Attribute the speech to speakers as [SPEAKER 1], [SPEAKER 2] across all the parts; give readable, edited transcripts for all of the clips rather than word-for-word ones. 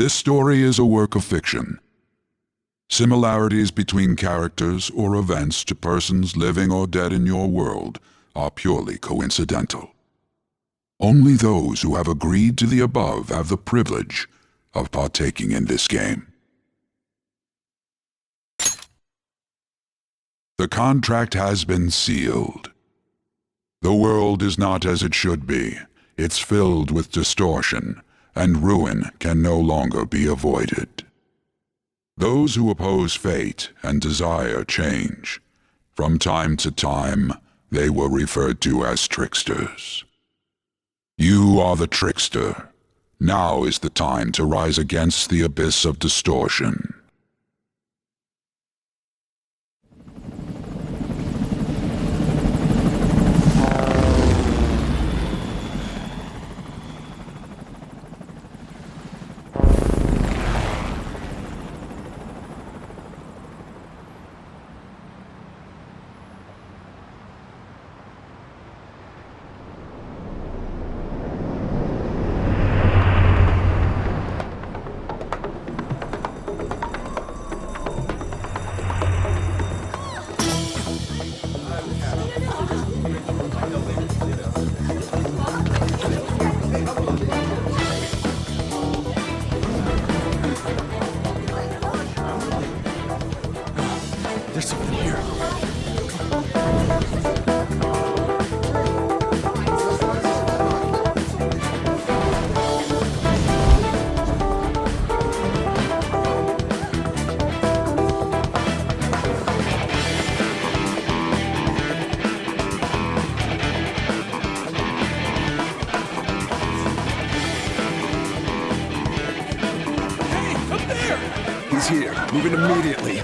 [SPEAKER 1] This story is a work of fiction. Similarities between characters or events to persons living or dead in your world are purely coincidental. Only those who have agreed to the above have the privilege of partaking in this game. The contract has been sealed. The world is not as it should be. It's filled with distortion, and ruin can no longer be avoided. Those who oppose fate and desire change. From time to time, they were referred to as tricksters. You are the trickster. Now is the time to rise against the abyss of distortion.
[SPEAKER 2] There's something here. Hey, up there! He's here. Moving immediately.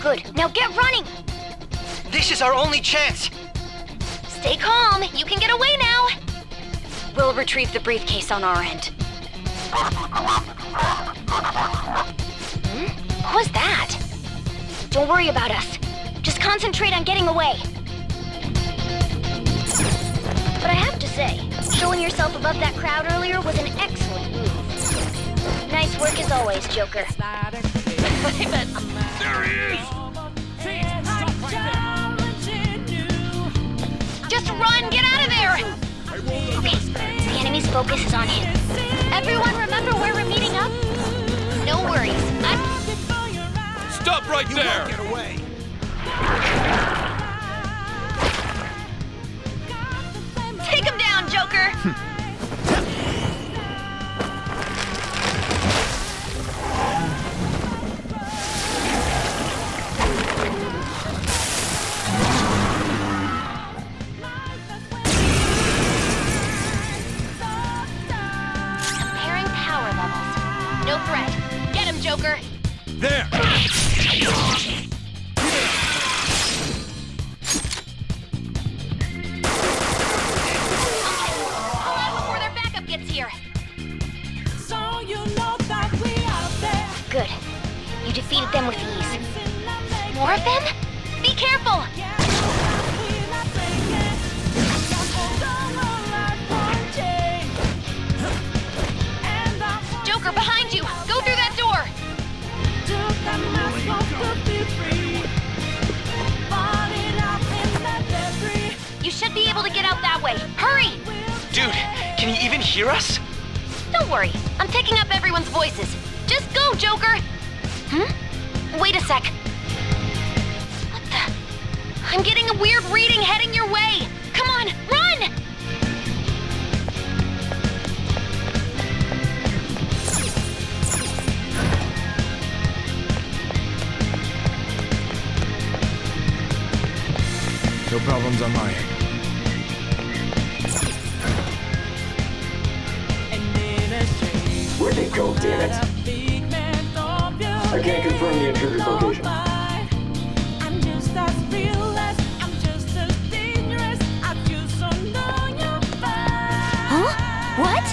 [SPEAKER 3] Good. Now get running!
[SPEAKER 4] This is our only chance!
[SPEAKER 3] Stay calm. You can get away now. We'll retrieve the briefcase on our end. What was that? Don't worry about us. Just concentrate on getting away. But I have to say, showing yourself above that crowd earlier was an excellent move. Nice work as always, Joker.
[SPEAKER 2] There he is!
[SPEAKER 3] Just run! Get out of there! Okay, the enemy's focus is on him. Everyone remember where we're meeting up? No worries.
[SPEAKER 2] Stop right there!
[SPEAKER 4] Get away!
[SPEAKER 3] Take him down, Joker! Comparing power levels. No threat. Get him, Joker!
[SPEAKER 2] There!
[SPEAKER 3] Pull out before their backup gets here. Good. You defeated them with ease. More of them? Be careful! Joker, behind you! Go through that door! You should be able to get out that way. Hurry!
[SPEAKER 4] Dude, can you even hear us?
[SPEAKER 3] Don't worry. I'm picking up everyone's voices. Just go, Joker! Wait a sec. What the? I'm getting a weird reading heading your way. Come on, run!
[SPEAKER 2] No problems on my end.
[SPEAKER 5] Where'd they go, damn it? I can't confirm the intruder's location.
[SPEAKER 3] Huh? What?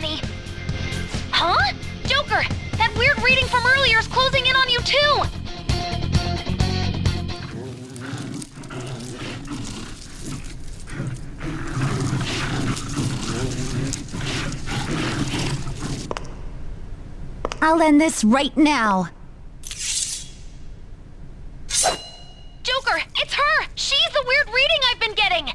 [SPEAKER 3] any. Huh? Joker, that weird reading from earlier is closing in on you too!
[SPEAKER 6] I'll end this right now.
[SPEAKER 3] Joker, it's her! She's the weird reading I've been getting!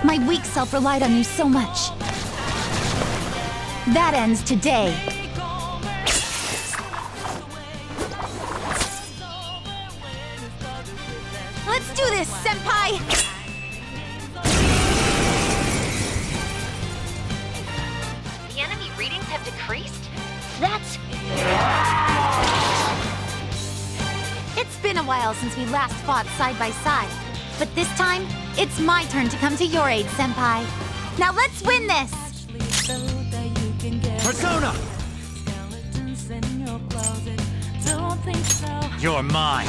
[SPEAKER 6] My weak self relied on you so much. That ends today. Let's do this, Senpai!
[SPEAKER 3] The enemy readings have decreased? That's...
[SPEAKER 6] It's been a while since we last fought side by side. But this time, it's my turn to come to your aid, Senpai. Now let's win this!
[SPEAKER 2] Persona!
[SPEAKER 4] You're mine.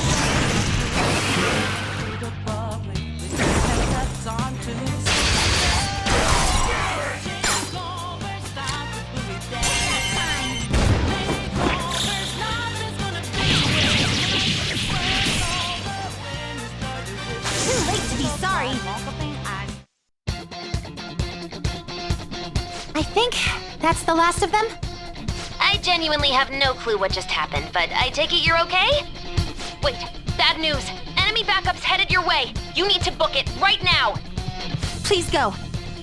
[SPEAKER 6] Too late to be sorry. I think that's the last of them.
[SPEAKER 3] I genuinely have no clue what just happened, but I take it you're okay? Wait, bad news. Enemy backup's headed your way. You need to book it right now.
[SPEAKER 6] Please go.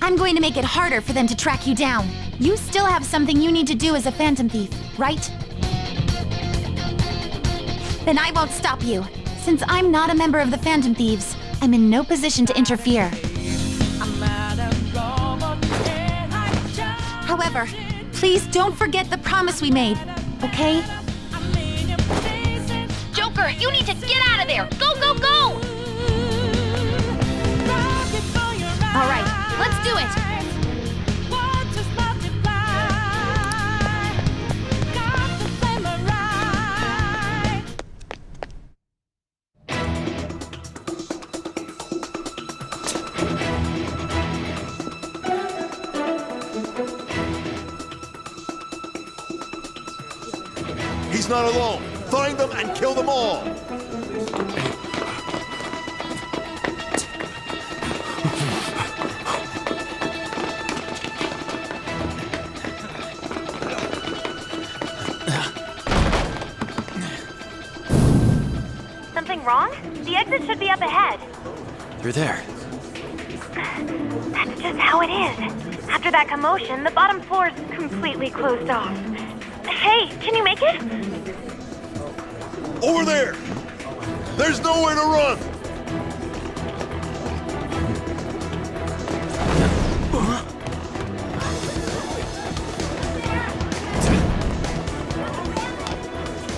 [SPEAKER 6] I'm going to make it harder for them to track you down. You still have something you need to do as a Phantom Thief, right? Then I won't stop you. Since I'm not a member of the Phantom Thieves, I'm in no position to interfere. However, please don't forget the promise we made, okay?
[SPEAKER 3] Joker, you need to get out of there! Go, go, go!
[SPEAKER 6] All right, let's do it!
[SPEAKER 7] He's not alone. Find them and kill them all.
[SPEAKER 3] Something wrong? The exit should be up ahead.
[SPEAKER 2] You're there.
[SPEAKER 3] That's just how it is. After that commotion, the bottom floor's completely closed off. Hey, can you make it?
[SPEAKER 7] Over there! There's nowhere to run!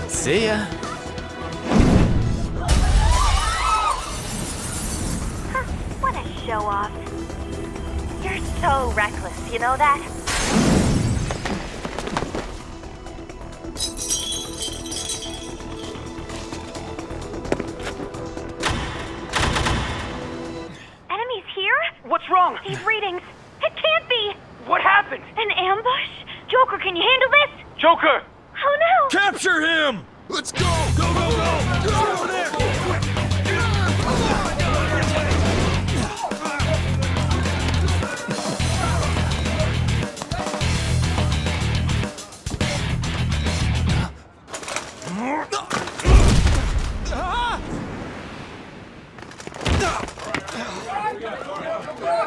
[SPEAKER 2] See ya.
[SPEAKER 3] What a show-off. You're so reckless, you know that? Enemies here?
[SPEAKER 4] What's wrong?
[SPEAKER 3] These readings. It can't be!
[SPEAKER 4] What happened?
[SPEAKER 3] An ambush? Joker, can you handle this?
[SPEAKER 4] Joker!
[SPEAKER 3] Oh no!
[SPEAKER 2] Capture him!
[SPEAKER 7] Let's go! Go, go, go! Go over there!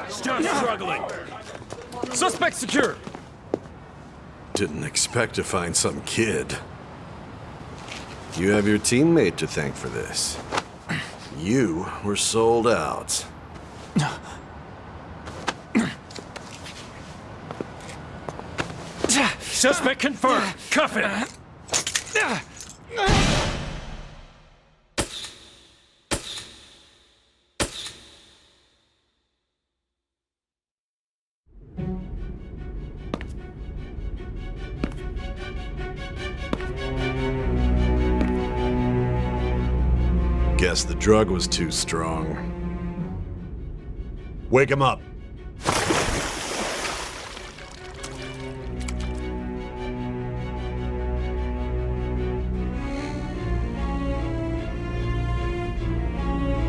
[SPEAKER 2] Stop struggling! Suspect secure!
[SPEAKER 7] Didn't expect to find some kid. You have your teammate to thank for this. You were sold out.
[SPEAKER 4] Suspect confirmed. Cuff it.
[SPEAKER 7] Guess the drug was too strong. Wake him up.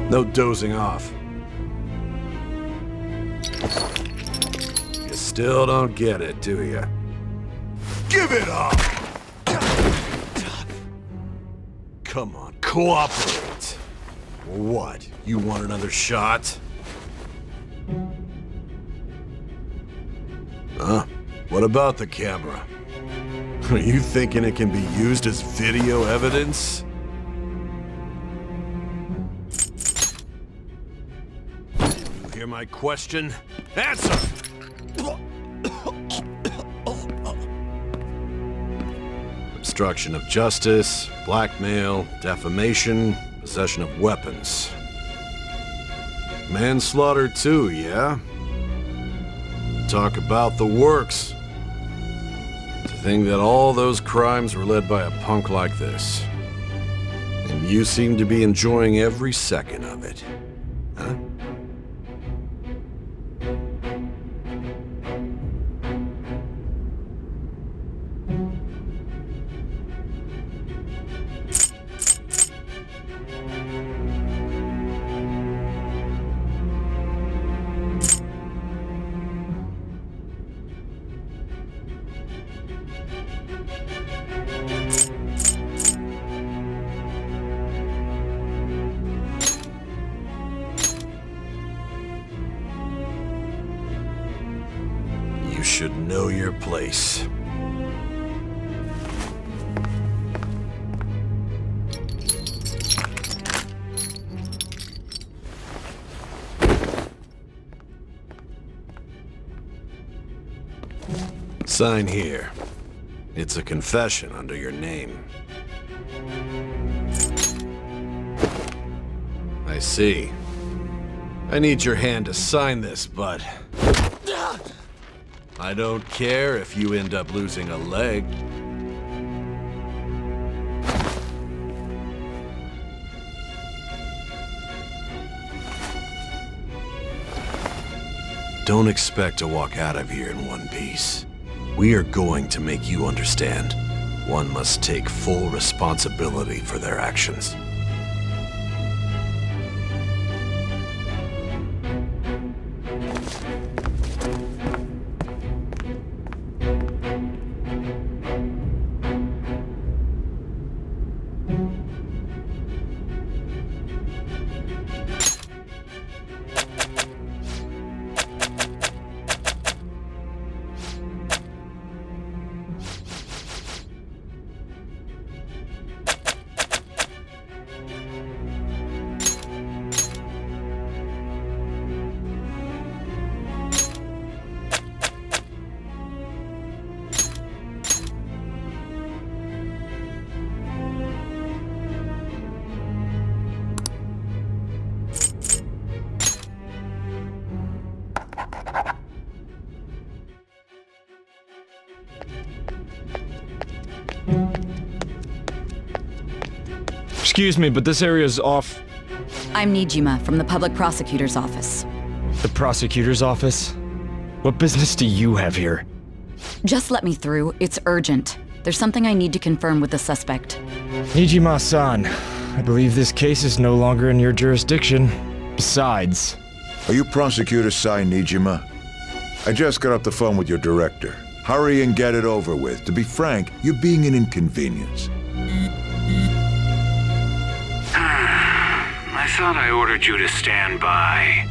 [SPEAKER 7] No dozing off. You still don't get it, do you? Give it up! Come on, cooperate. What? You want another shot? Huh? What about the camera? Are you thinking it can be used as video evidence? You hear my question? Answer! Obstruction of justice, blackmail, defamation, possession of weapons. Manslaughter too, yeah? Talk about the works. To think that all those crimes were led by a punk like this. And you seem to be enjoying every second of it. Huh? You should know your place. Sign here. It's a confession under your name. I see. I need your hand to sign this, but I don't care if you end up losing a leg. Don't expect to walk out of here in one piece. We are going to make you understand. One must take full responsibility for their actions.
[SPEAKER 8] Excuse me, but this area's off.
[SPEAKER 9] I'm Niijima from the public prosecutor's office.
[SPEAKER 8] The prosecutor's office? What business do you have here?
[SPEAKER 9] Just let me through. It's urgent. There's something I need to confirm with the suspect.
[SPEAKER 8] Niijima-san, I believe this case is no longer in your jurisdiction. Besides...
[SPEAKER 10] Are you Prosecutor Sae Niijima? I just got off the phone with your director. Hurry and get it over with. To be frank, you're being an inconvenience.
[SPEAKER 11] I thought I ordered you to stand by.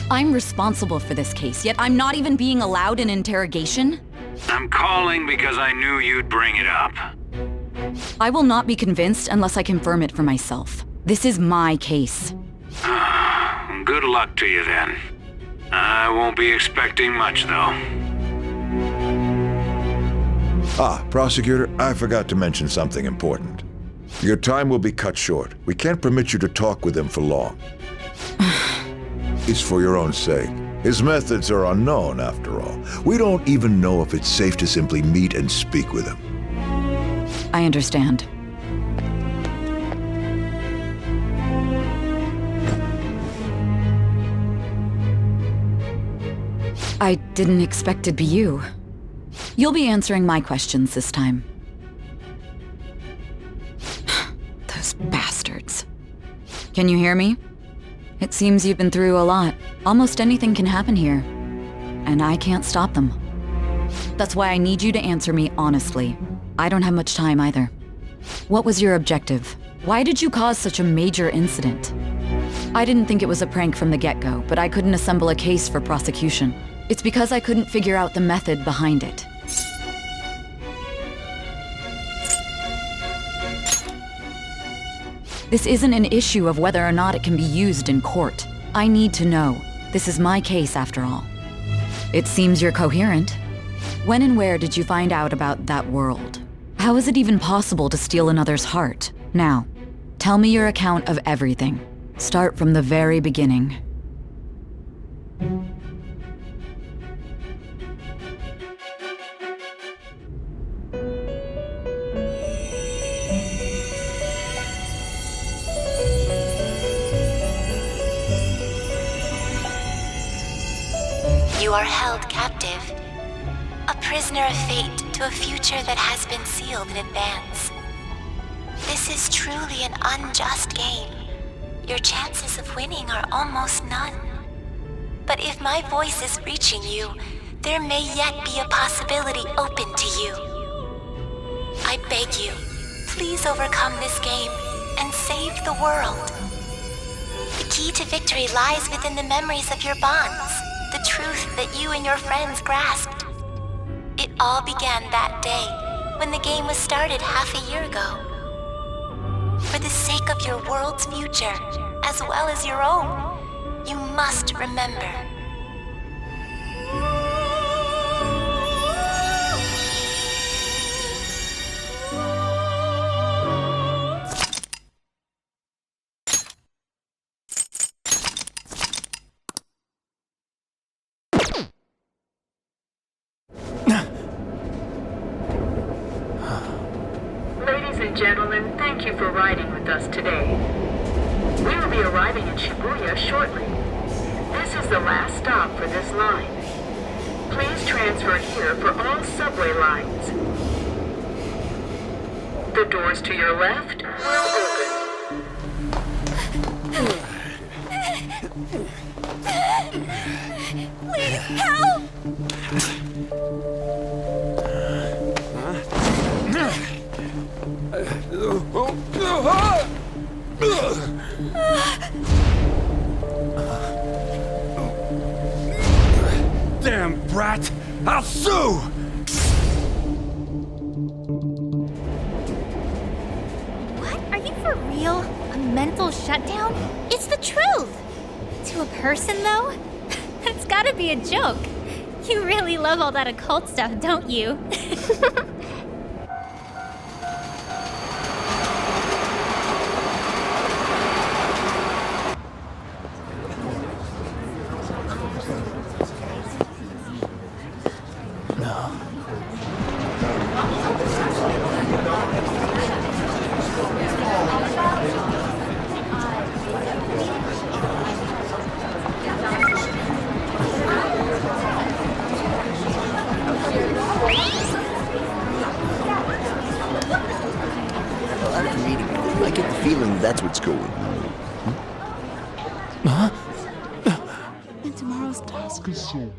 [SPEAKER 9] I'm responsible for this case, yet I'm not even being allowed an interrogation?
[SPEAKER 11] I'm calling because I knew you'd bring it up.
[SPEAKER 9] I will not be convinced unless I confirm it for myself. This is my case.
[SPEAKER 11] Good luck to you then. I won't be expecting much, though.
[SPEAKER 10] Ah, prosecutor, I forgot to mention something important. Your time will be cut short. We can't permit you to talk with him for long. It's for your own sake. His methods are unknown, after all. We don't even know if it's safe to simply meet and speak with him.
[SPEAKER 9] I understand. I didn't expect it'd be you. You'll be answering my questions this time. Those bastards. Can you hear me? It seems you've been through a lot. Almost anything can happen here. And I can't stop them. That's why I need you to answer me honestly. I don't have much time either. What was your objective? Why did you cause such a major incident? I didn't think it was a prank from the get-go, but I couldn't assemble a case for prosecution. It's because I couldn't figure out the method behind it. This isn't an issue of whether or not it can be used in court. I need to know. This is my case, after all. It seems you're coherent. When and where did you find out about that world? How is it even possible to steal another's heart? Now, tell me your account of everything. Start from the very beginning.
[SPEAKER 6] You are held captive, a prisoner of fate to a future that has been sealed in advance. This is truly an unjust game. Your chances of winning are almost none. But if my voice is reaching you, there may yet be a possibility open to you. I beg you, please overcome this game and save the world. The key to victory lies within the memories of your bonds. The truth that you and your friends grasped. It all began that day, when the game was started half a year ago. For the sake of your world's future, as well as your own, you must remember.
[SPEAKER 12] Gentlemen, thank you for riding with us today. We will be arriving in Shibuya shortly. This is the last stop for this line. Please transfer here for all subway lines. The doors to your left will open.
[SPEAKER 6] Please help!
[SPEAKER 4] Damn brat! I'll sue!
[SPEAKER 13] What? Are you for real? A mental shutdown? It's the truth! To a person, though? That's gotta be a joke. You really love all that occult stuff, don't you?
[SPEAKER 14] I get the feeling that's what's going on.
[SPEAKER 15] Huh? And tomorrow's task is so...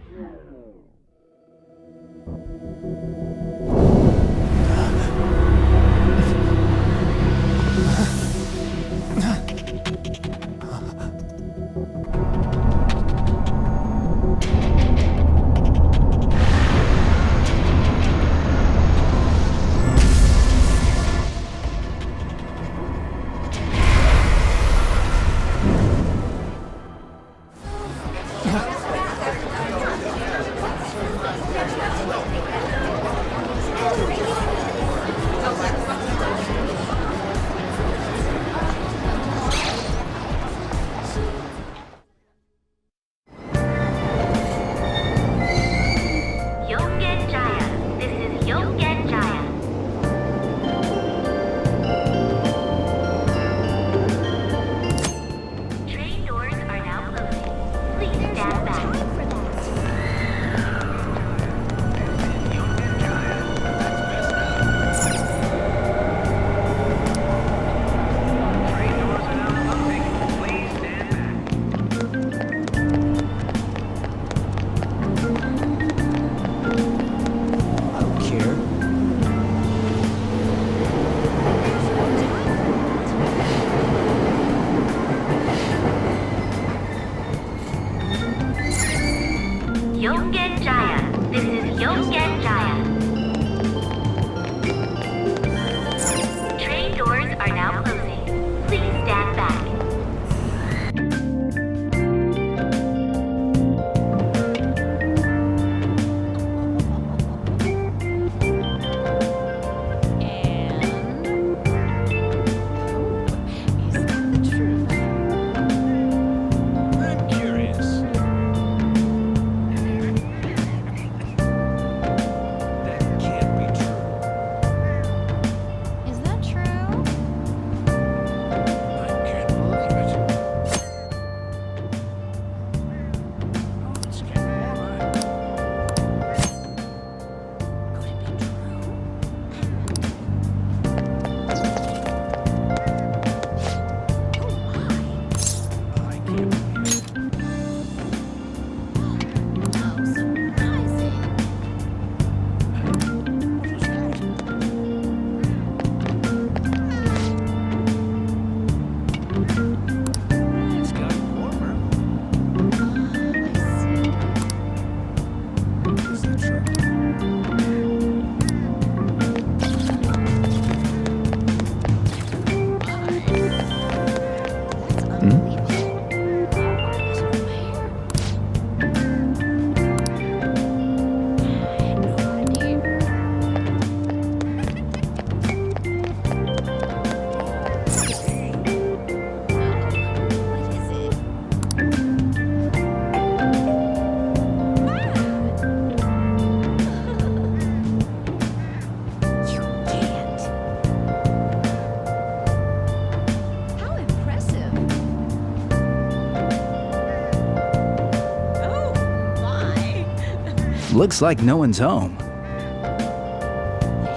[SPEAKER 16] Looks like no one's home.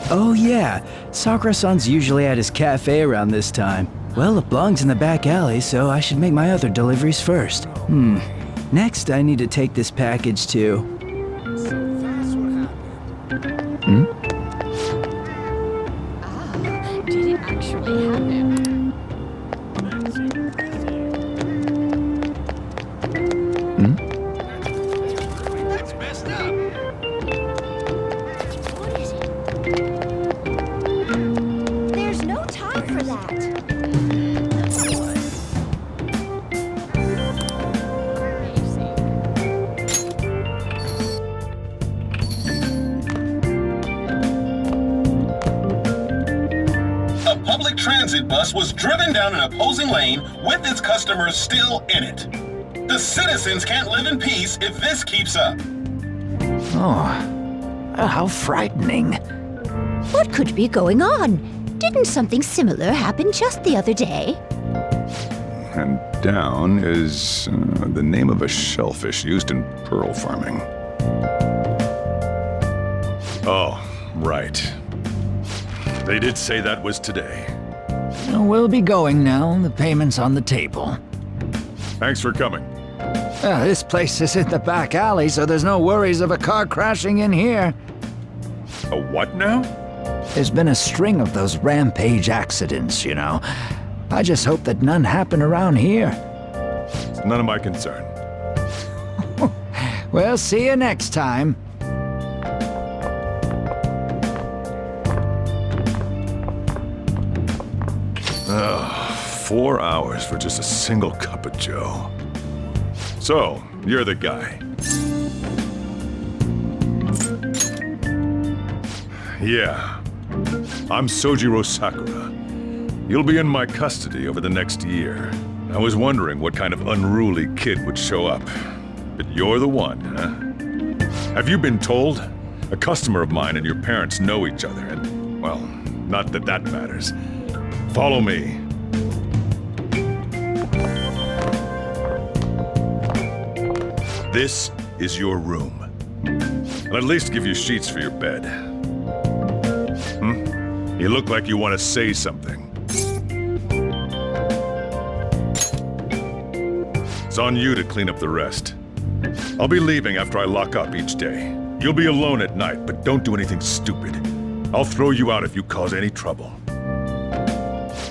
[SPEAKER 16] Oh yeah, Sakura-san's usually at his cafe around this time. Well, it belongs in the back alley, so I should make my other deliveries first. Next, I need to take this package to...
[SPEAKER 15] Did it actually happen?
[SPEAKER 2] That's messed up.
[SPEAKER 15] What is it? There's no time for that.
[SPEAKER 17] A public transit bus was driven down an opposing lane with its customers still in it. The citizens can't live in peace if this keeps up.
[SPEAKER 18] Oh, how frightening.
[SPEAKER 19] What could be going on? Didn't something similar happen just the other day?
[SPEAKER 20] And down is the name of a shellfish used in pearl farming.
[SPEAKER 2] Oh, right. They did say that was today.
[SPEAKER 18] We'll be going now. The payment's on the table.
[SPEAKER 2] Thanks for coming.
[SPEAKER 18] This place is in the back alley, so there's no worries of a car crashing in here.
[SPEAKER 2] A what now?
[SPEAKER 18] There's been a string of those rampage accidents, you know. I just hope that none happen around here.
[SPEAKER 2] It's none of my concern.
[SPEAKER 18] We'll see you next time.
[SPEAKER 2] Ugh, 4 hours for just a single cup of joe. So, you're the guy. Yeah. I'm Sojiro Sakura. You'll be in my custody over the next year. I was wondering what kind of unruly kid would show up. But you're the one, huh? Have you been told? A customer of mine and your parents know each other, and, well, not that that matters. Follow me. This is your room. I'll at least give you sheets for your bed. You look like you want to say something. It's on you to clean up the rest. I'll be leaving after I lock up each day. You'll be alone at night, but don't do anything stupid. I'll throw you out if you cause any trouble.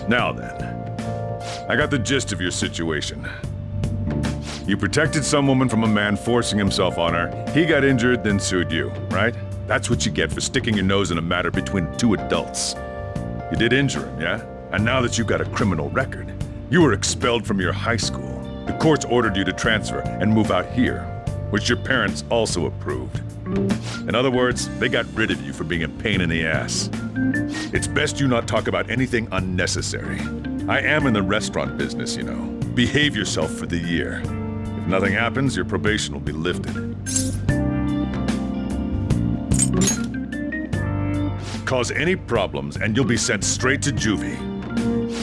[SPEAKER 2] Now then, I got the gist of your situation. You protected some woman from a man forcing himself on her. He got injured, then sued you, right? That's what you get for sticking your nose in a matter between two adults. You did injure him, yeah? And now that you've got a criminal record, you were expelled from your high school. The courts ordered you to transfer and move out here, which your parents also approved. In other words, they got rid of you for being a pain in the ass. It's best you not talk about anything unnecessary. I am in the restaurant business, you know. Behave yourself for the year. If nothing happens, your probation will be lifted. Cause any problems, and you'll be sent straight to juvie.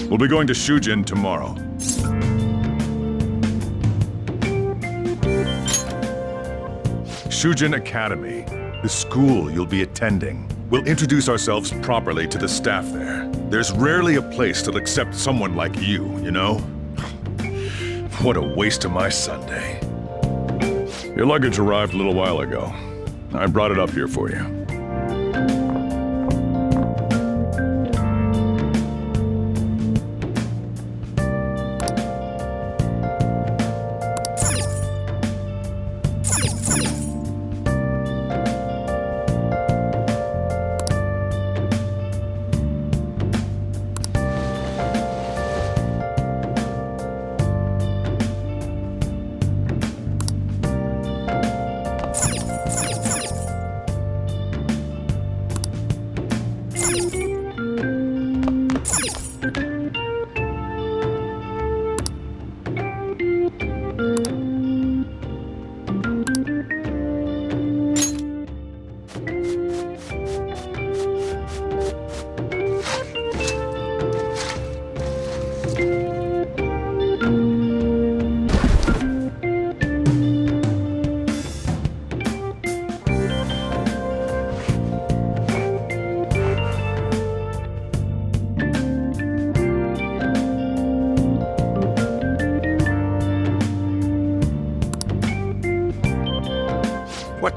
[SPEAKER 2] We'll be going to Shujin tomorrow. Shujin Academy, the school you'll be attending. We'll introduce ourselves properly to the staff there. There's rarely a place that'll accept someone like you know? What a waste of my Sunday. Your luggage arrived a little while ago. I brought it up here for you.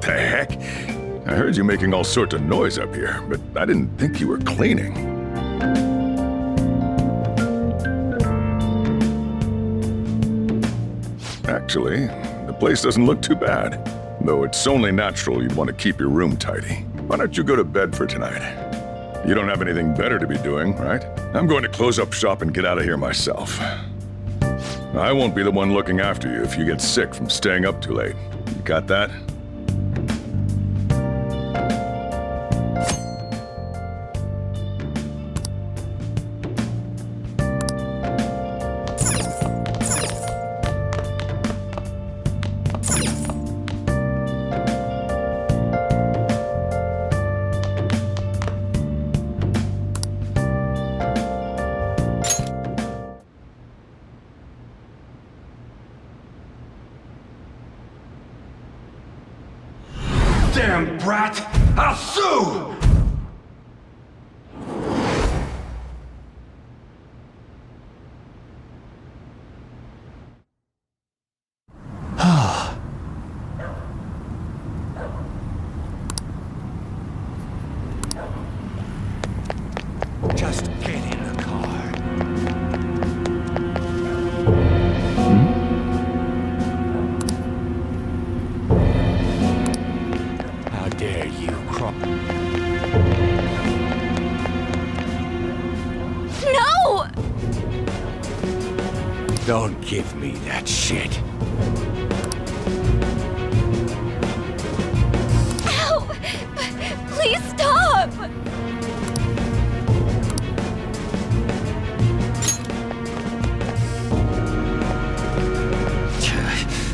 [SPEAKER 2] What the heck? I heard you making all sorts of noise up here, but I didn't think you were cleaning. Actually, the place doesn't look too bad. Though it's only natural you'd want to keep your room tidy. Why don't you go to bed for tonight? You don't have anything better to be doing, right? I'm going to close up shop and get out of here myself. I won't be the one looking after you if you get sick from staying up too late. You got that?
[SPEAKER 4] Damn brat! I'll sue!
[SPEAKER 21] Just get in the car. How dare you crawl?
[SPEAKER 3] No!
[SPEAKER 21] Don't give me that shit.
[SPEAKER 3] Ow! Please stop!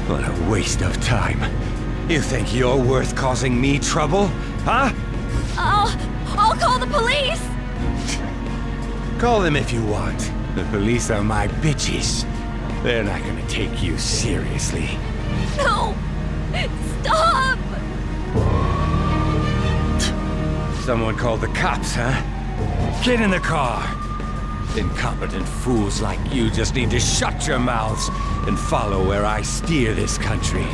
[SPEAKER 21] What a waste of time. You think you're worth causing me trouble? Huh?
[SPEAKER 3] I'll call the police!
[SPEAKER 21] Call them if you want. The police are my bitches. They're not gonna take you seriously.
[SPEAKER 3] No! Stop!
[SPEAKER 21] Someone called the cops, huh? Get in the car! Incompetent fools like you just need to shut your mouths and follow where I steer this country.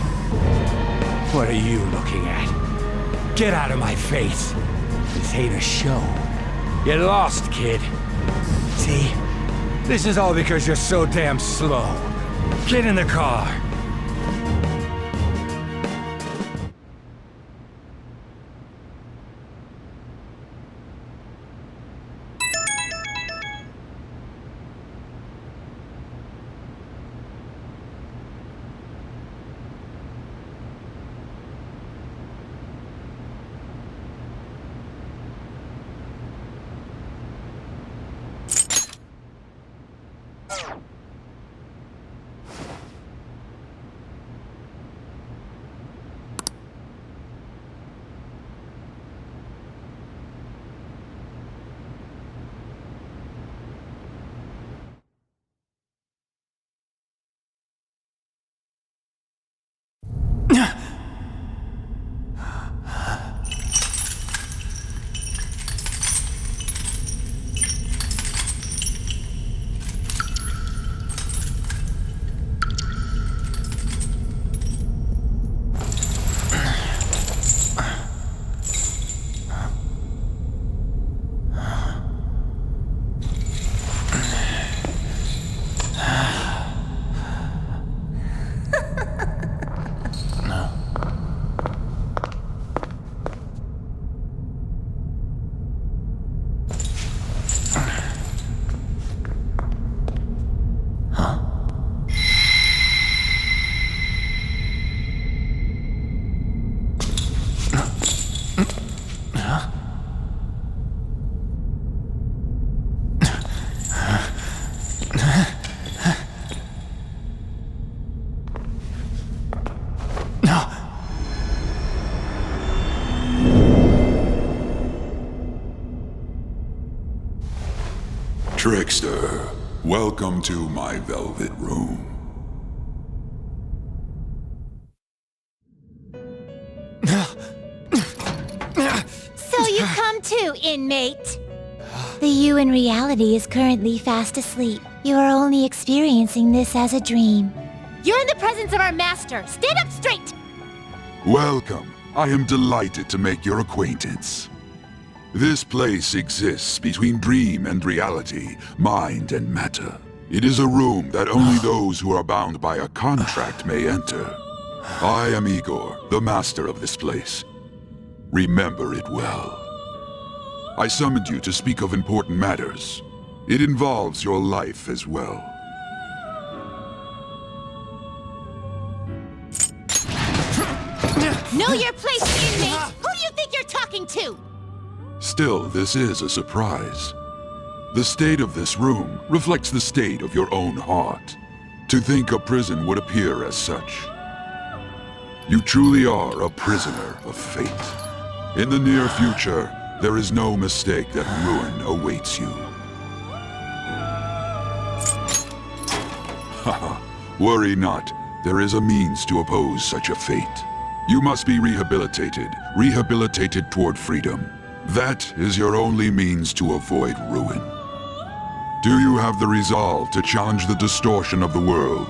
[SPEAKER 21] What are you looking at? Get out of my face! This ain't a show. Get lost, kid. See? This is all because you're so damn slow. Get in the car!
[SPEAKER 1] Trickster, welcome to my velvet room.
[SPEAKER 19] So you come too, inmate. The you in reality is currently fast asleep. You are only experiencing this as a dream. You're in the presence of our master. Stand up straight!
[SPEAKER 1] Welcome. I am delighted to make your acquaintance. This place exists between dream and reality, mind and matter. It is a room that only those who are bound by a contract may enter. I am Igor, the master of this place. Remember it well. I summoned you to speak of important matters. It involves your life as well.
[SPEAKER 19] Know your place, inmate! Who do you think you're talking to?
[SPEAKER 1] Still, this is a surprise. The state of this room reflects the state of your own heart. To think a prison would appear as such. You truly are a prisoner of fate. In the near future, there is no mistake that ruin awaits you. Haha, worry not. There is a means to oppose such a fate. You must be rehabilitated toward freedom. That is your only means to avoid ruin. Do you have the resolve to challenge the distortion of the world?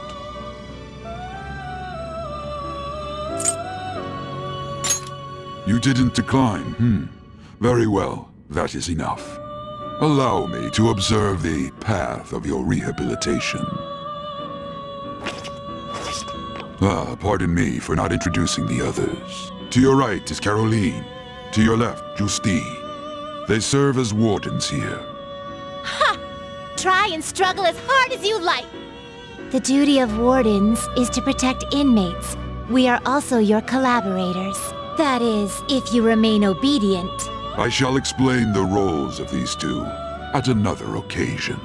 [SPEAKER 1] You didn't decline, Very well, that is enough. Allow me to observe the path of your rehabilitation. Pardon me for not introducing the others. To your right is Caroline. To your left, Justi. They serve as wardens here.
[SPEAKER 19] Ha! Try and struggle as hard as you like. The duty of wardens is to protect inmates. We are also your collaborators. That is, if you remain obedient.
[SPEAKER 1] I shall explain the roles of these two at another occasion.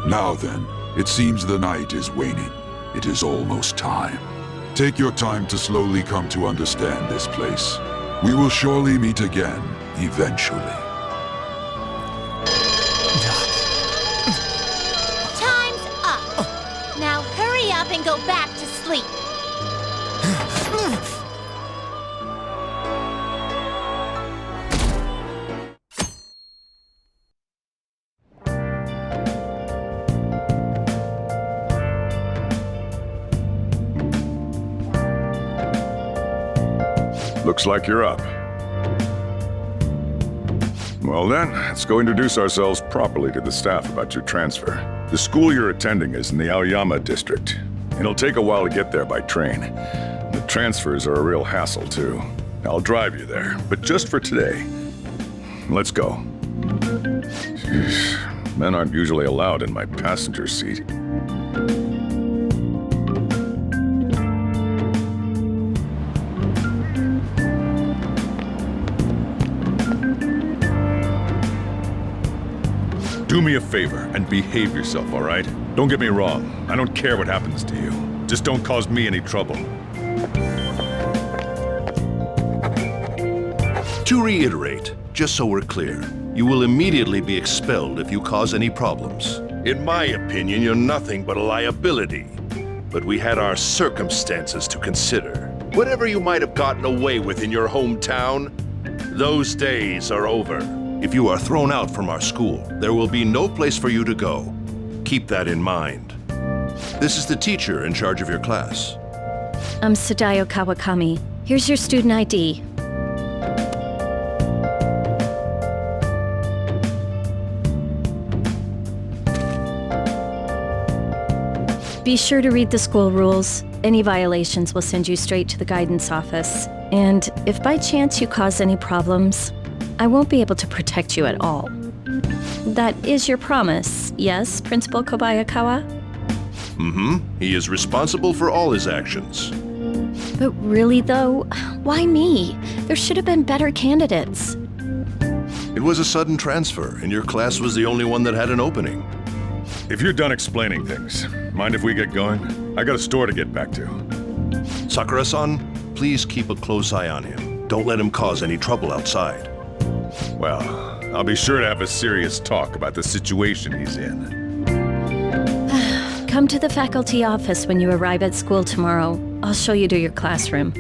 [SPEAKER 1] Now then, it seems the night is waning. It is almost time. Take your time to slowly come to understand this place. We will surely meet again, eventually.
[SPEAKER 19] Time's up. Now hurry up and go back to sleep.
[SPEAKER 2] Looks like you're up. Well then, let's go introduce ourselves properly to the staff about your transfer. The school you're attending is in the Aoyama district. It'll take a while to get there by train. The transfers are a real hassle too. I'll drive you there, but just for today. Let's go. Jeez, men aren't usually allowed in my passenger seat. Do me a favor and behave yourself, all right? Don't get me wrong. I don't care what happens to you. Just don't cause me any trouble.
[SPEAKER 5] To reiterate, just so we're clear, you will immediately be expelled if you cause any problems. In my opinion, you're nothing but a liability. But we had our circumstances to consider. Whatever you might have gotten away with in your hometown, those days are over. If you are thrown out from our school, there will be no place for you to go. Keep that in mind. This is the teacher in charge of your class.
[SPEAKER 22] I'm Sadayo Kawakami. Here's your student ID. Be sure to read the school rules. Any violations will send you straight to the guidance office. And if by chance you cause any problems, I won't be able to protect you at all. That is your promise, yes, Principal Kobayakawa?
[SPEAKER 5] Mm-hmm. He is responsible for all his actions.
[SPEAKER 22] But really, though, why me? There should have been better candidates.
[SPEAKER 5] It was a sudden transfer, and your class was the only one that had an opening.
[SPEAKER 2] If you're done explaining things, mind if we get going? I got a store to get back to.
[SPEAKER 5] Sakura-san, please keep a close eye on him. Don't let him cause any trouble outside.
[SPEAKER 2] Well, I'll be sure to have a serious talk about the situation he's in.
[SPEAKER 22] Come to the faculty office when you arrive at school tomorrow. I'll show you to your classroom.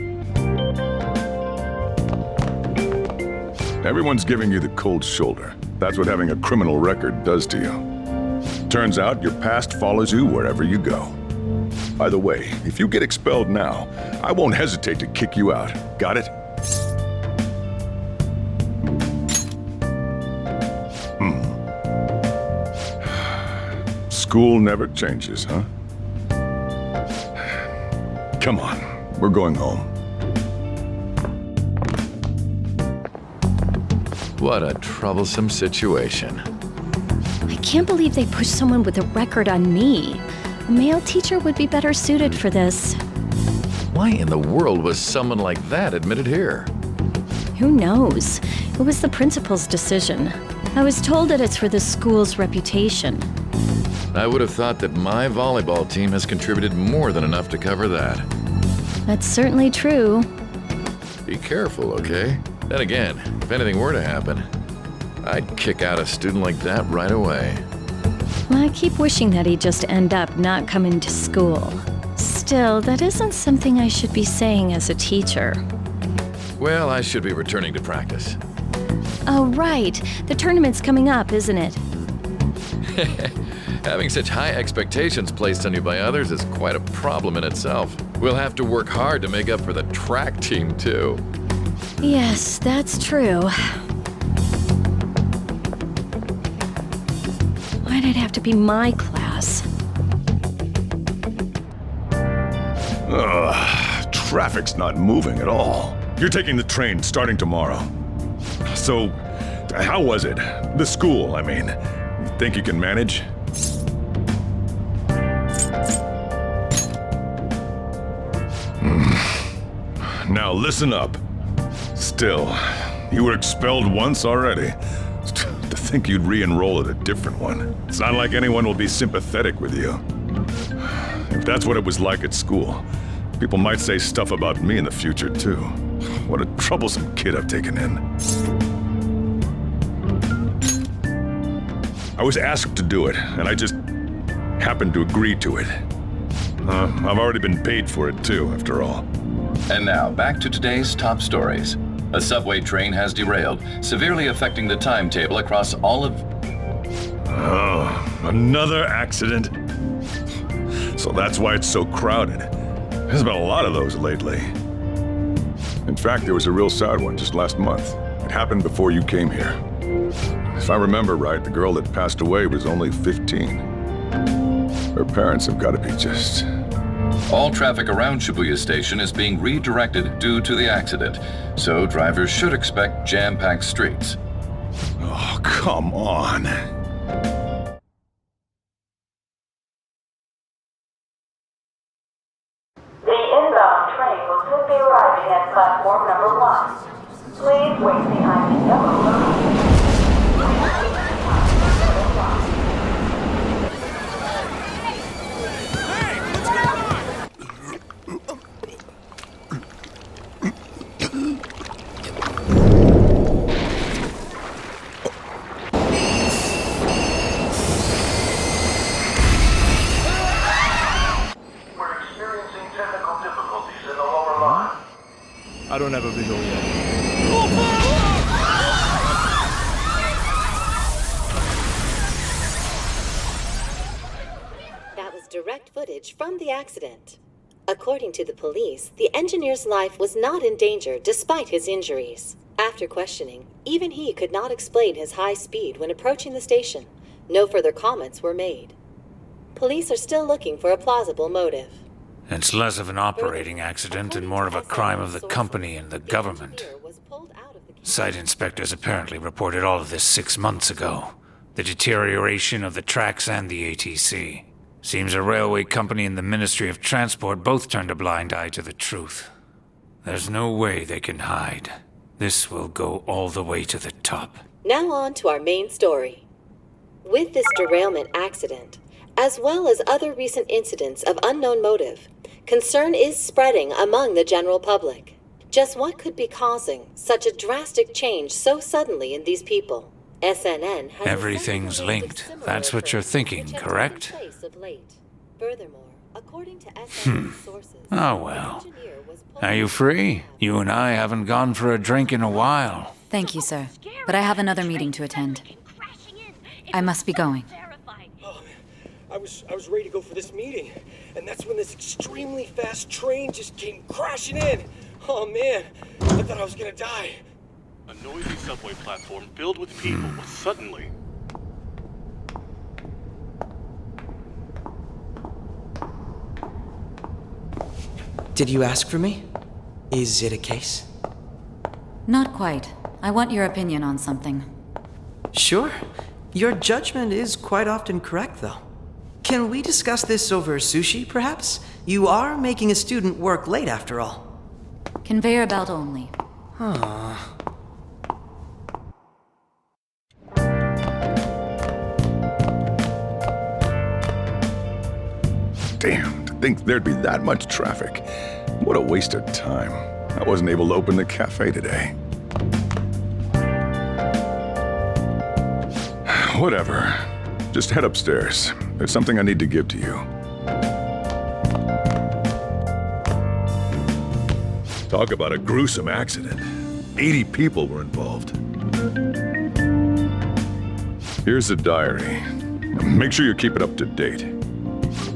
[SPEAKER 2] Everyone's giving you the cold shoulder. That's what having a criminal record does to you. Turns out your past follows you wherever you go. By the way, if you get expelled now, I won't hesitate to kick you out. Got it? School never changes, huh? Come on, we're going home.
[SPEAKER 7] What a troublesome situation.
[SPEAKER 22] I can't believe they pushed someone with a record on me. A male teacher would be better suited for this.
[SPEAKER 7] Why in the world was someone like that admitted here?
[SPEAKER 22] Who knows? It was the principal's decision. I was told that it's for the school's reputation.
[SPEAKER 7] I would have thought that my volleyball team has contributed more than enough to cover that.
[SPEAKER 22] That's certainly true.
[SPEAKER 7] Be careful, okay? Then again, if anything were to happen, I'd kick out a student like that right away.
[SPEAKER 22] I keep wishing that he'd just end up not coming to school. Still, that isn't something I should be saying as a teacher.
[SPEAKER 7] Well, I should be returning to practice.
[SPEAKER 22] Oh, right. The tournament's coming up, isn't it?
[SPEAKER 7] Having such high expectations placed on you by others is quite a problem in itself. We'll have to work hard to make up for the track team, too.
[SPEAKER 22] Yes, that's true. Why'd it have to be my class?
[SPEAKER 2] Ugh, traffic's not moving at all. You're taking the train starting tomorrow. So, how was it? The school, I mean. Think you can manage? Now listen up. Still, you were expelled once already. To think you'd re-enroll at a different one. It's not like anyone will be sympathetic with you. If that's what it was like at school, people might say stuff about me in the future, too. What a troublesome kid I've taken in. I was asked to do it, and I just happened to agree to it. I've already been paid for it, too, after all.
[SPEAKER 8] And now, back to today's top stories. A subway train has derailed, severely affecting the timetable across all of...
[SPEAKER 2] Oh, another accident? So that's why it's so crowded. There's been a lot of those lately. In fact, there was a real sad one just last month. It happened before you came here. If I remember right, the girl that passed away was only 15. Her parents have got to be just...
[SPEAKER 8] All traffic around Shibuya Station is being redirected due to the accident, so drivers should expect jam-packed streets.
[SPEAKER 2] Oh, come on.
[SPEAKER 23] The inbound train will soon be arriving at platform number 1. Please wait behind the yellow line.
[SPEAKER 24] I don't have a visual yet.
[SPEAKER 25] That was direct footage from the accident. According to the police, the engineer's life was not in danger despite his injuries. After questioning, even he could not explain his high speed when approaching the station. No further comments were made. Police are still looking for a plausible motive.
[SPEAKER 21] It's less of an operating accident and more of a crime of the company and the government. Site inspectors apparently reported all of this 6 months ago. The deterioration of the tracks and the ATC. Seems a railway company and the Ministry of Transport both turned a blind eye to the truth. There's no way they can hide. This will go all the way to the top.
[SPEAKER 25] Now on to our main story. With this derailment accident, as well as other recent incidents of unknown motive, concern is spreading among the general public. Just what could be causing such a drastic change so suddenly in these people? SNN has...
[SPEAKER 21] Everything's linked. That's what you're thinking, correct?
[SPEAKER 25] Furthermore, according to SNN sources...
[SPEAKER 21] Oh well. Are you free? You and I haven't gone for a drink in a while.
[SPEAKER 9] Thank you, sir. But I have another meeting to attend. I must be going.
[SPEAKER 24] I
[SPEAKER 6] I was ready to go for this meeting, and that's when this extremely fast train just came crashing in. Oh man, I thought I was gonna die.
[SPEAKER 10] A noisy subway platform filled with people was suddenly...
[SPEAKER 11] Did you ask for me? Is it a case?
[SPEAKER 9] Not quite. I want your opinion on something.
[SPEAKER 11] Sure. Your judgment is quite often correct, though. Can we discuss this over sushi, perhaps? You are making a student work late, after all.
[SPEAKER 9] Conveyor belt only.
[SPEAKER 20] Damn, to think there'd be that much traffic. What a waste of time. I wasn't able to open the cafe today. Whatever. Just head upstairs. There's something I need to give to you.
[SPEAKER 2] Talk about a gruesome accident. 80 people were involved.
[SPEAKER 20] Here's the diary. Make sure you keep it up to date.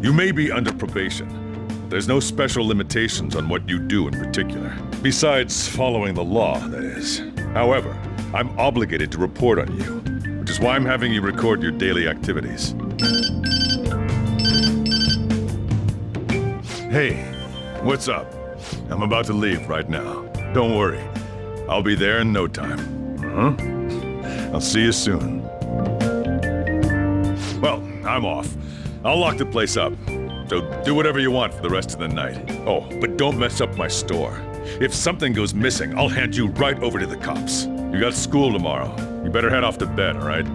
[SPEAKER 2] You may be under probation. There's no special limitations on what you do in particular. Besides following the law, that is. However, I'm obligated to report on you, which is why I'm having you record your daily activities. Hey, what's up? I'm about to leave right now. Don't worry. I'll be there in no time. I'll see you soon. Well, I'm off. I'll lock the place up. So do whatever you want for the rest of the night. Oh, but don't mess up my store. If something goes missing, I'll hand you right over to the cops. You got school tomorrow. You better head off to bed, all right?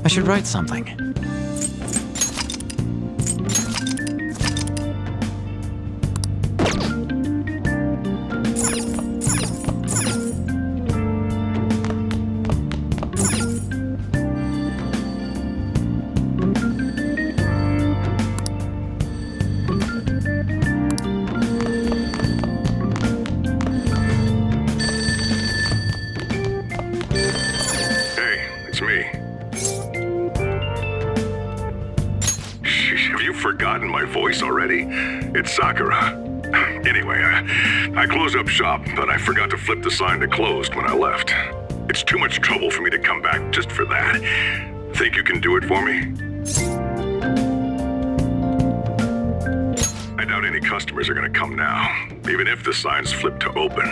[SPEAKER 18] I should write something.
[SPEAKER 5] Already? It's Sakura. Anyway, I closed up shop, but I forgot to flip the sign to closed when I left. It's too much trouble for me to come back just for that. Think you can do it for me? I doubt any customers are gonna come now, even if the sign's flipped to open.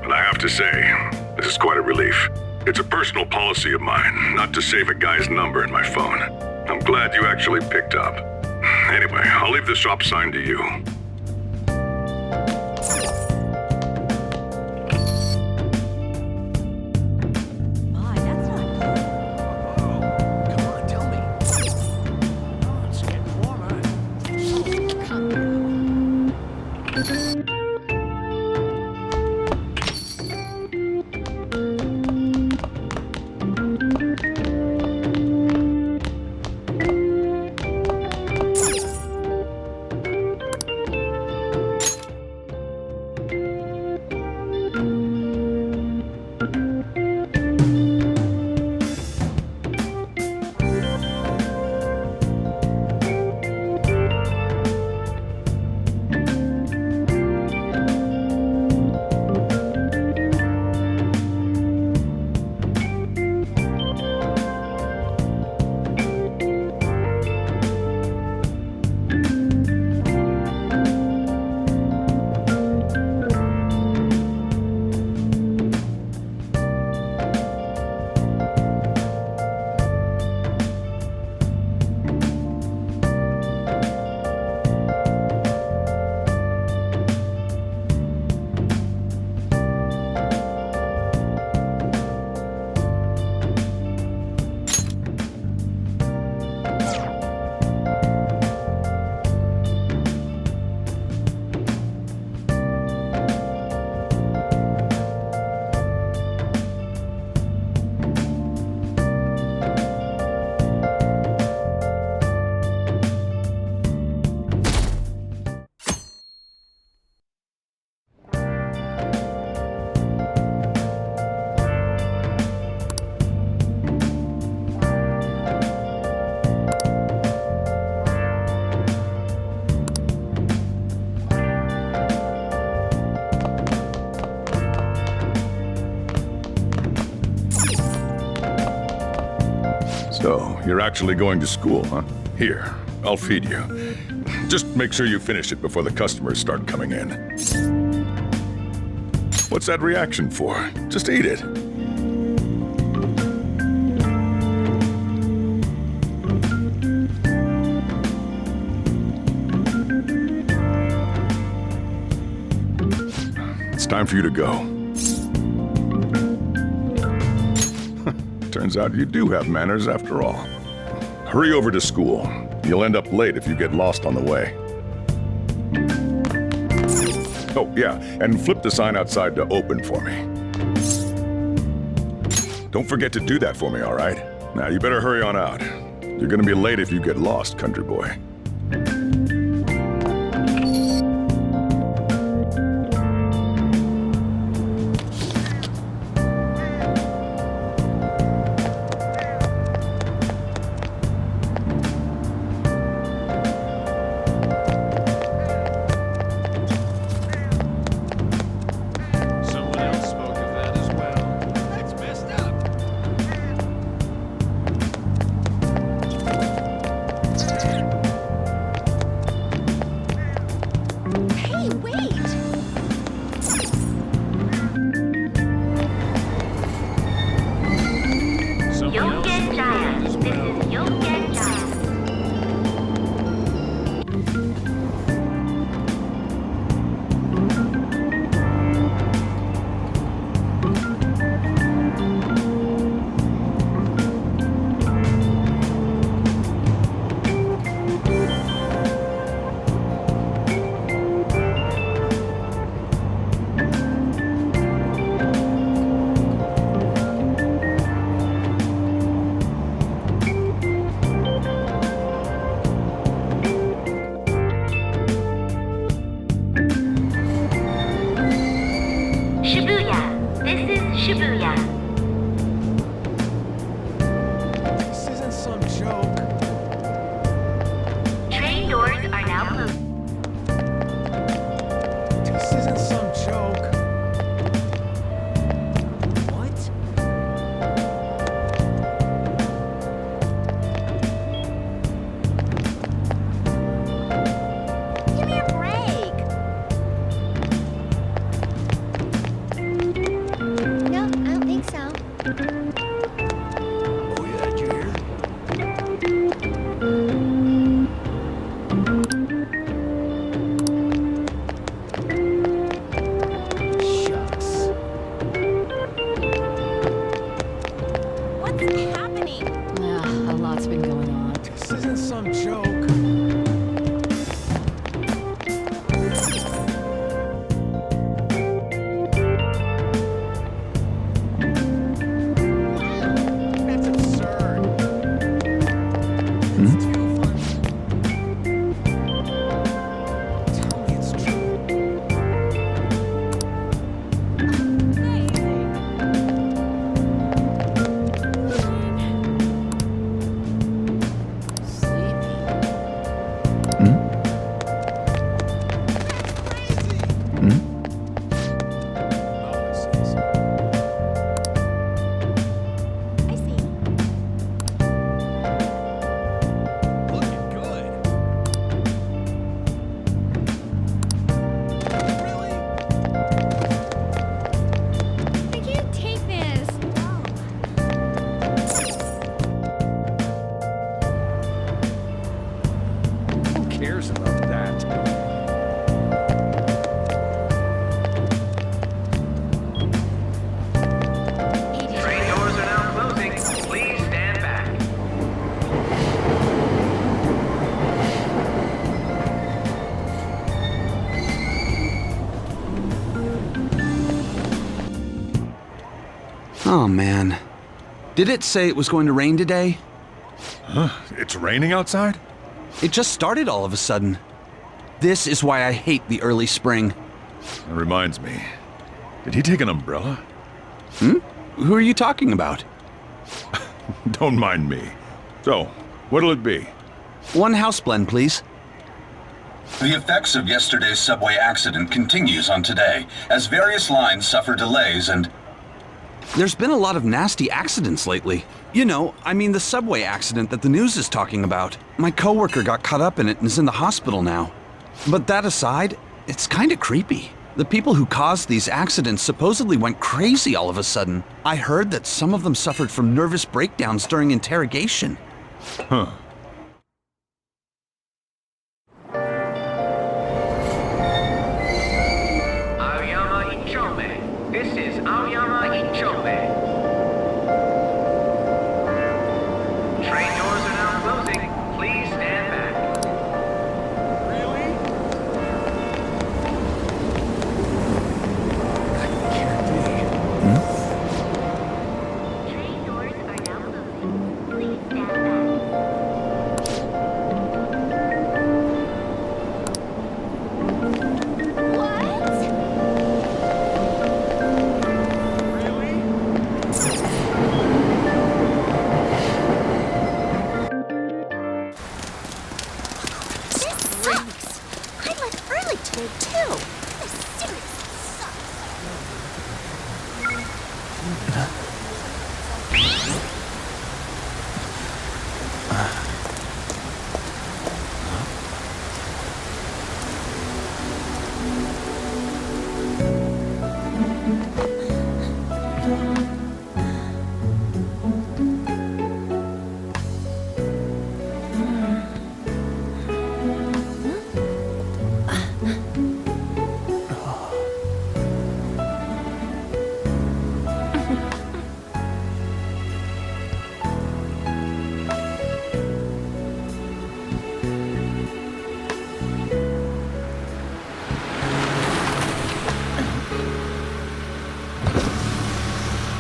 [SPEAKER 5] But I have to say, this is quite a relief. It's a personal policy of mine, not to save a guy's number in my phone. I'm glad you actually picked up. Anyway, I'll leave the shop sign to you.
[SPEAKER 2] you're actually going to school, huh? Here, I'll feed you. Just make sure you finish it before the customers start coming in. What's that reaction for? Just eat it. It's time for you to go. Turns out you do have manners after all. Hurry over to school. You'll end up late if you get lost on the way. Oh, yeah, and flip the sign outside to open for me. Don't forget to do that for me, all right? Now, you better hurry on out. You're gonna be late if you get lost, country boy.
[SPEAKER 12] Oh, man. Did it say it was going to rain today?
[SPEAKER 2] Huh? It's raining outside?
[SPEAKER 12] It just started all of a sudden. This is why I hate the early spring.
[SPEAKER 2] That reminds me. Did he take an umbrella?
[SPEAKER 12] Hmm? Who are you talking about?
[SPEAKER 2] Don't mind me. So, what'll it be?
[SPEAKER 12] One house blend, please.
[SPEAKER 17] The effects of yesterday's subway accident continues on today, as various lines suffer delays and...
[SPEAKER 12] There's been a lot of nasty accidents lately. You know, I mean the subway accident that the news is talking about. My coworker got caught up in it and is in the hospital now. But that aside, it's kinda creepy. The people who caused these accidents supposedly went crazy all of a sudden. I heard that some of them suffered from nervous breakdowns during interrogation.
[SPEAKER 20] Huh.
[SPEAKER 13] This is Aoyama Ichome. Train doors are now closing. Please stand back. Really?
[SPEAKER 21] That can't be.
[SPEAKER 13] Train doors are now closing. Please stand back.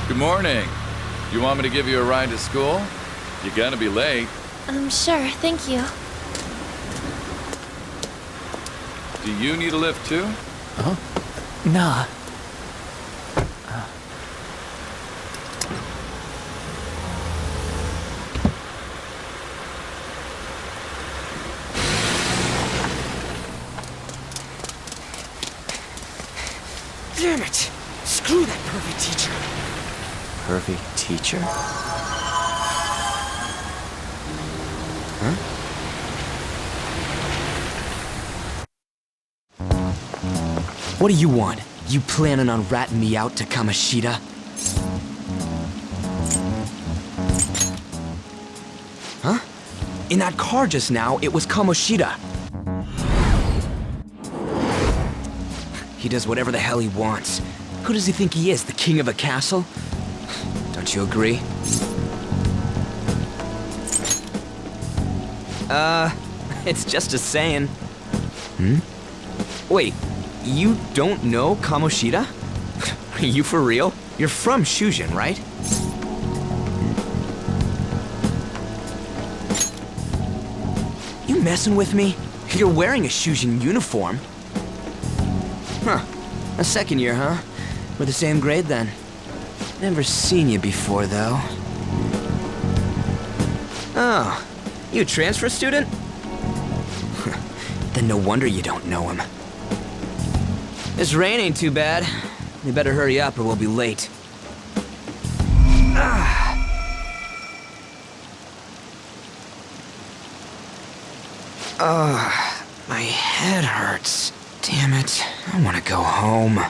[SPEAKER 7] Good morning. You want me to give you a ride to school? You're gonna be late.
[SPEAKER 3] Sure, thank you.
[SPEAKER 7] Do you need a lift too?
[SPEAKER 18] Huh? Nah.
[SPEAKER 11] Damn it! Screw that pervy teacher.
[SPEAKER 14] Pervy teacher? Huh?
[SPEAKER 15] What do you want? You planning on ratting me out to Kamoshida? Huh? In that car just now, it was Kamoshida. He does whatever the hell he wants. Who does he think he is, the king of a castle? Don't you agree? It's just a saying. Wait, you don't know Kamoshida? Are you for real? You're from Shujin, right? You messing with me? You're wearing a Shujin uniform. Huh. A second year, huh? We're the same grade then. Never seen you before, though. Oh, you a transfer student? Then no wonder you don't know him. This rain ain't too bad. We better hurry up or we'll be late. My head hurts. Damn it. I want to go home.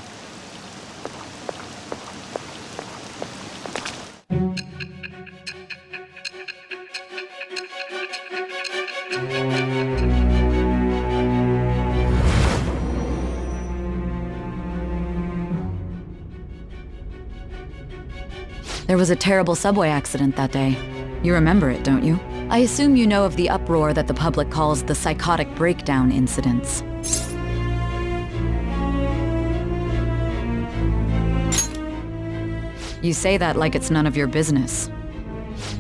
[SPEAKER 9] There was a terrible subway accident that day. You remember it, don't you? I assume you know of the uproar that the public calls the psychotic breakdown incidents. You say that like it's none of your business.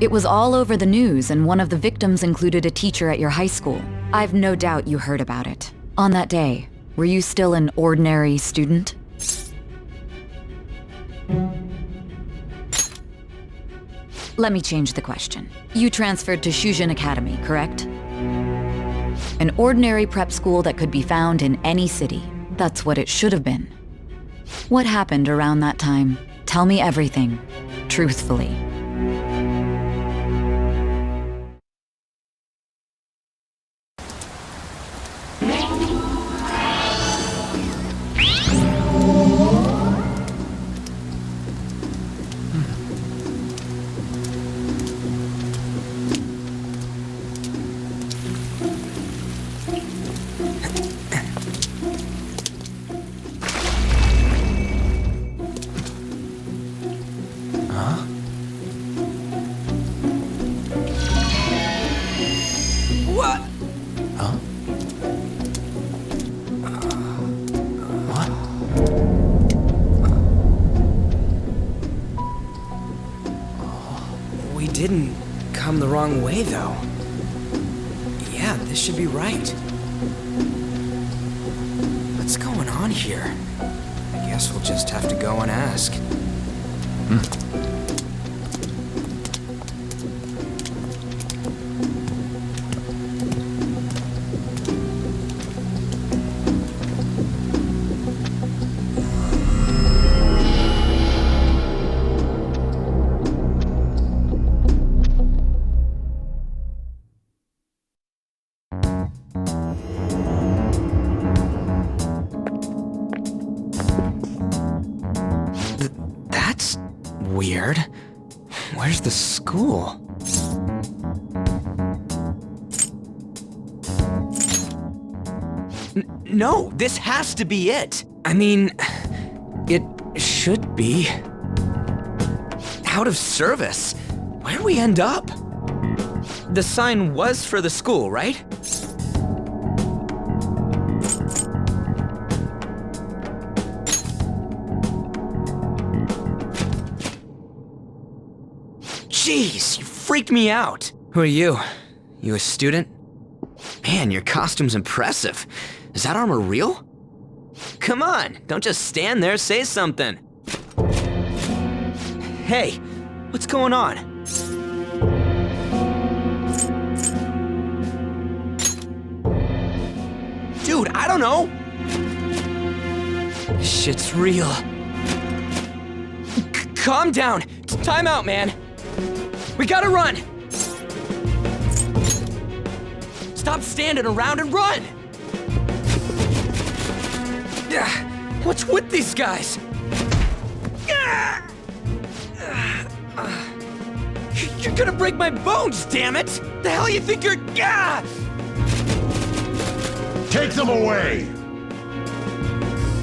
[SPEAKER 9] It was all over the news, and one of the victims included a teacher at your high school. I've no doubt you heard about it. On that day, were you still an ordinary student? Let me change the question. You transferred to Shujin Academy, correct? An ordinary prep school that could be found in any city. That's what it should have been. What happened around that time? Tell me everything, truthfully.
[SPEAKER 15] We didn't come the wrong way, though. Yeah, this should be right. What's going on here? I guess we'll just have to go and ask. That's weird. Where's the school? No, this has to be it. I mean, it should be. Out of service. Where'd we end up? The sign was for the school, right? Jeez, you freaked me out. Who are you? You a student? Man, your costume's impressive. Is that armor real? Come on, don't just stand there, say something. Hey, what's going on? Dude, I don't know. Shit's real. Calm down. Time out, man. We gotta run! Stop standing around and run! What's with these guys? You're gonna break my bones, damn it! The hell you think you're...
[SPEAKER 2] Take them away!